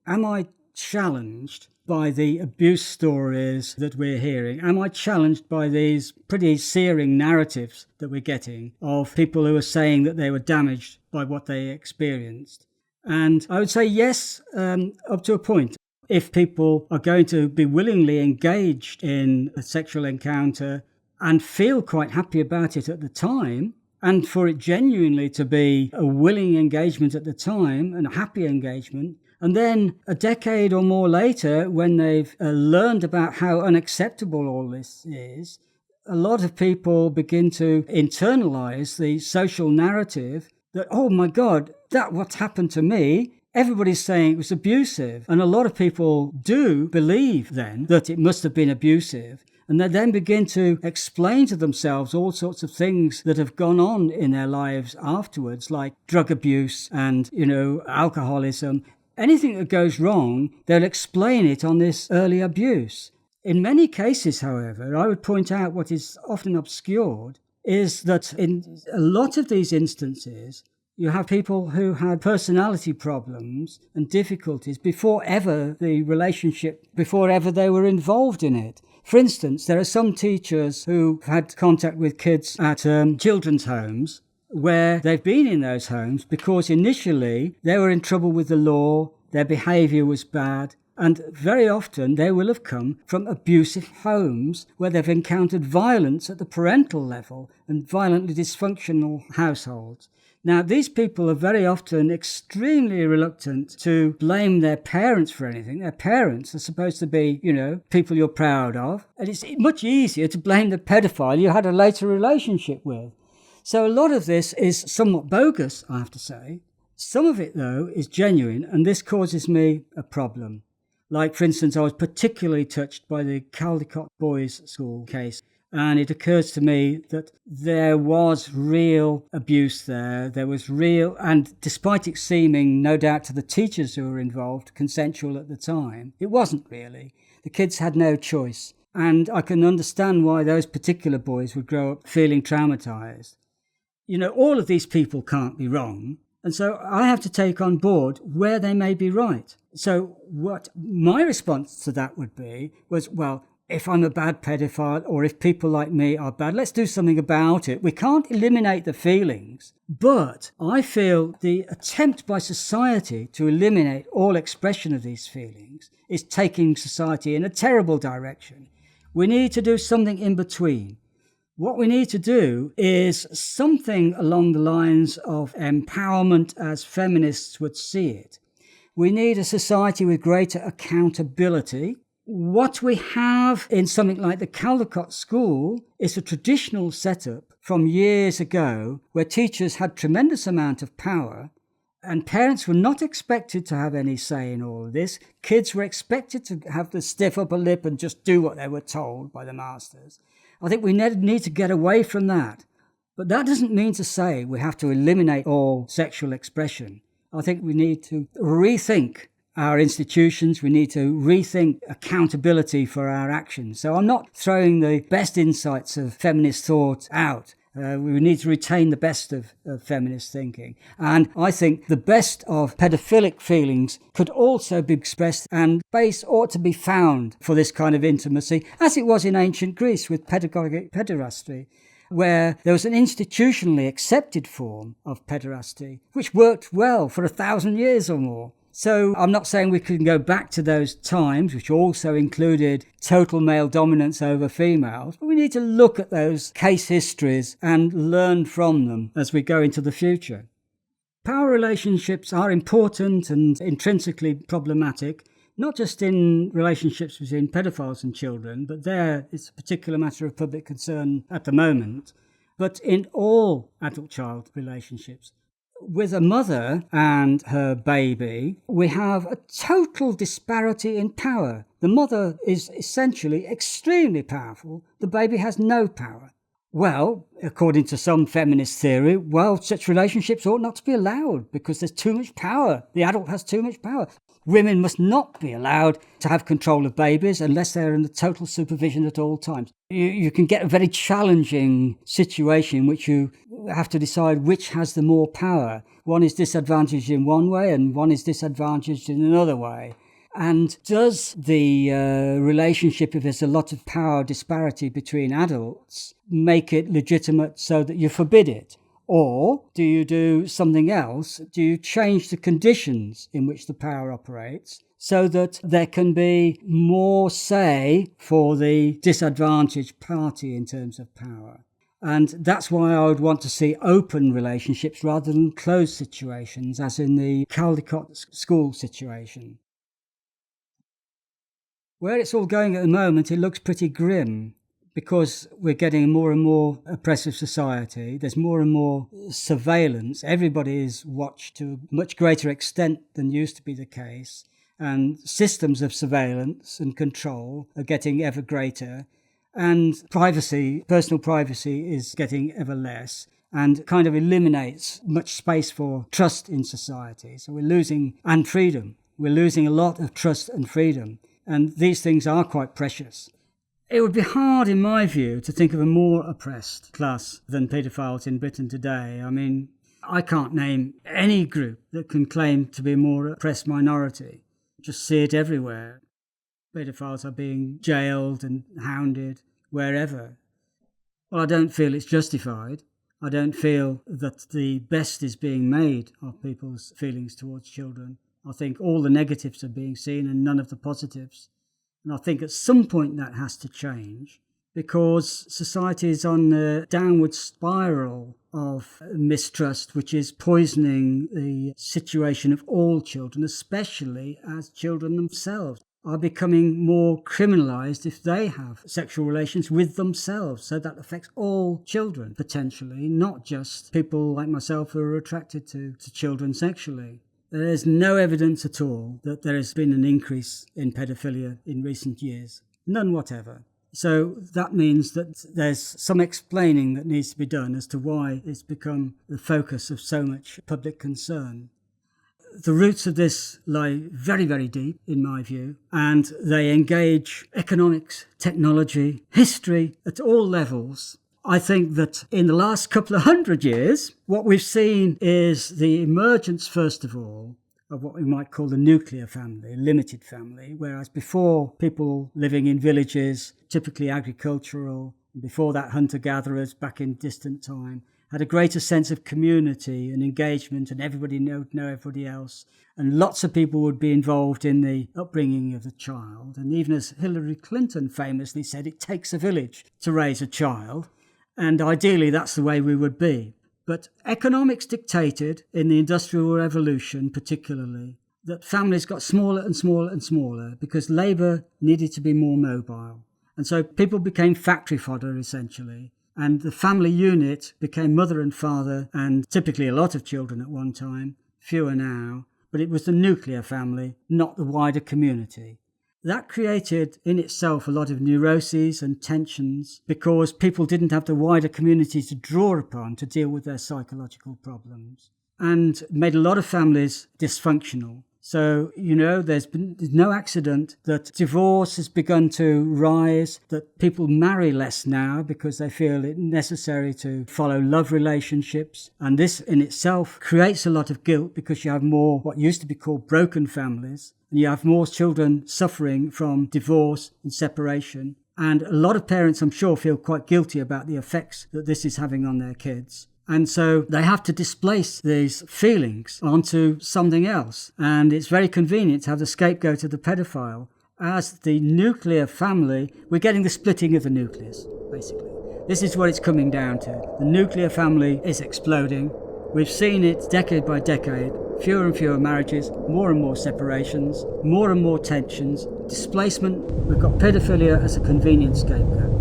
Am I challenged by the abuse stories that we're hearing? Am I challenged by these pretty searing narratives that we're getting of people who are saying that they were damaged by what they experienced? And I would say yes, up to a point. If people are going to be willingly engaged in a sexual encounter and feel quite happy about it at the time, and for it genuinely to be a willing engagement at the time and a happy engagement, and then a decade or more later, when they've learned about how unacceptable all this is, a lot of people begin to internalize the social narrative that, oh my God, that what happened to me, everybody's saying it was abusive. And a lot of people do believe then that it must have been abusive. And they then begin to explain to themselves all sorts of things that have gone on in their lives afterwards, like drug abuse and, alcoholism. Anything that goes wrong, they'll explain it on this early abuse. In many cases, however, I would point out what is often obscured is that in a lot of these instances, you have people who had personality problems and difficulties before ever they were involved in it. For instance, there are some teachers who had contact with kids at children's homes where they've been in those homes because initially they were in trouble with the law, their behaviour was bad, and very often they will have come from abusive homes where they've encountered violence at the parental level and violently dysfunctional households. Now, these people are very often extremely reluctant to blame their parents for anything. Their parents are supposed to be, people you're proud of. And it's much easier to blame the pedophile you had a later relationship with. So a lot of this is somewhat bogus, I have to say. Some of it, though, is genuine, and this causes me a problem. Like, for instance, I was particularly touched by the Caldecott Boys School case. And it occurs to me that there was real abuse there. There was real, and despite it seeming, no doubt to the teachers who were involved, consensual at the time, it wasn't really. The kids had no choice. And I can understand why those particular boys would grow up feeling traumatized. All of these people can't be wrong. And so I have to take on board where they may be right. So what my response to that would be was, well, if I'm a bad pedophile or if people like me are bad, let's do something about it. We can't eliminate the feelings, but I feel the attempt by society to eliminate all expression of these feelings is taking society in a terrible direction. We need to do something in between. What we need to do is something along the lines of empowerment as feminists would see it. We need a society with greater accountability. What we have in something like the Caldecott School is a traditional setup from years ago where teachers had tremendous amount of power and parents were not expected to have any say in all of this. Kids were expected to have the stiff upper lip and just do what they were told by the masters. I think we need to get away from that. But that doesn't mean to say we have to eliminate all sexual expression. I think we need to rethink our institutions. We need to rethink accountability for our actions. So I'm not throwing the best insights of feminist thought out. We need to retain the best of feminist thinking. And I think the best of pedophilic feelings could also be expressed, and space ought to be found for this kind of intimacy, as it was in ancient Greece with pedagogic pederasty, where there was an institutionally accepted form of pederasty, which worked well for 1,000 years or more. So I'm not saying we can go back to those times, which also included total male dominance over females, but we need to look at those case histories and learn from them as we go into the future. Power relationships are important and intrinsically problematic, not just in relationships between pedophiles and children, but there it's a particular matter of public concern at the moment, but in all adult-child relationships. With a mother and her baby, we have a total disparity in power. The mother is essentially extremely powerful. The baby has no power. Well, according to some feminist theory, such relationships ought not to be allowed because there's too much power. The adult has too much power. women must not be allowed to have control of babies unless they're under total supervision at all times. You can get a very challenging situation in which you have to decide which has the more power. One is disadvantaged in one way and one is disadvantaged in another way. And does the relationship, if there's a lot of power disparity between adults, make it legitimate so that you forbid it? Or do you do something else? Do you change the conditions in which the power operates so that there can be more say for the disadvantaged party in terms of power? And that's why I would want to see open relationships rather than closed situations, as in the Caldecott school situation. Where it's all going at the moment, it looks pretty grim because we're getting a more and more oppressive society. There's more and more surveillance. Everybody is watched to a much greater extent than used to be the case. And systems of surveillance and control are getting ever greater. And privacy, personal privacy, is getting ever less and kind of eliminates much space for trust in society. So we're losing, and freedom. We're losing a lot of trust and freedom. And these things are quite precious. It would be hard, in my view, to think of a more oppressed class than paedophiles in Britain today. I mean, I can't name any group that can claim to be a more oppressed minority. Just see it everywhere. Paedophiles are being jailed and hounded wherever. Well, I don't feel it's justified. I don't feel that the best is being made of people's feelings towards children. I think all the negatives are being seen and none of the positives. And I think at some point that has to change because society is on a downward spiral of mistrust, which is poisoning the situation of all children, especially as children themselves are becoming more criminalised if they have sexual relations with themselves. So that affects all children, potentially, not just people like myself who are attracted to children sexually. There is no evidence at all that there has been an increase in paedophilia in recent years. None whatever. So that means that there's some explaining that needs to be done as to why it's become the focus of so much public concern. The roots of this lie very, very deep, in my view, and they engage economics, technology, history at all levels. I think that in the last couple of 100 years, what we've seen is the emergence, first of all, of what we might call the nuclear family, limited family, whereas before people living in villages, typically agricultural, and before that hunter-gatherers back in distant time, had a greater sense of community and engagement, and everybody know everybody else. And lots of people would be involved in the upbringing of the child. And even as Hillary Clinton famously said, it takes a village to raise a child. And ideally, that's the way we would be. But economics dictated, in the Industrial Revolution particularly, that families got smaller and smaller and smaller because labour needed to be more mobile. And so people became factory fodder, essentially. And the family unit became mother and father and typically a lot of children at one time, fewer now. But it was the nuclear family, not the wider community. That created in itself a lot of neuroses and tensions because people didn't have the wider community to draw upon to deal with their psychological problems, and made a lot of families dysfunctional. So, there's no accident that divorce has begun to rise, that people marry less now because they feel it necessary to follow love relationships. And this in itself creates a lot of guilt because you have more what used to be called broken families. And you have more children suffering from divorce and separation. And a lot of parents, I'm sure, feel quite guilty about the effects that this is having on their kids. And so they have to displace these feelings onto something else. And it's very convenient to have the scapegoat of the pedophile. As the nuclear family, we're getting the splitting of the nucleus, basically. This is what it's coming down to. The nuclear family is exploding. We've seen it decade by decade. Fewer and fewer marriages, more and more separations, more and more tensions, displacement. We've got pedophilia as a convenient scapegoat.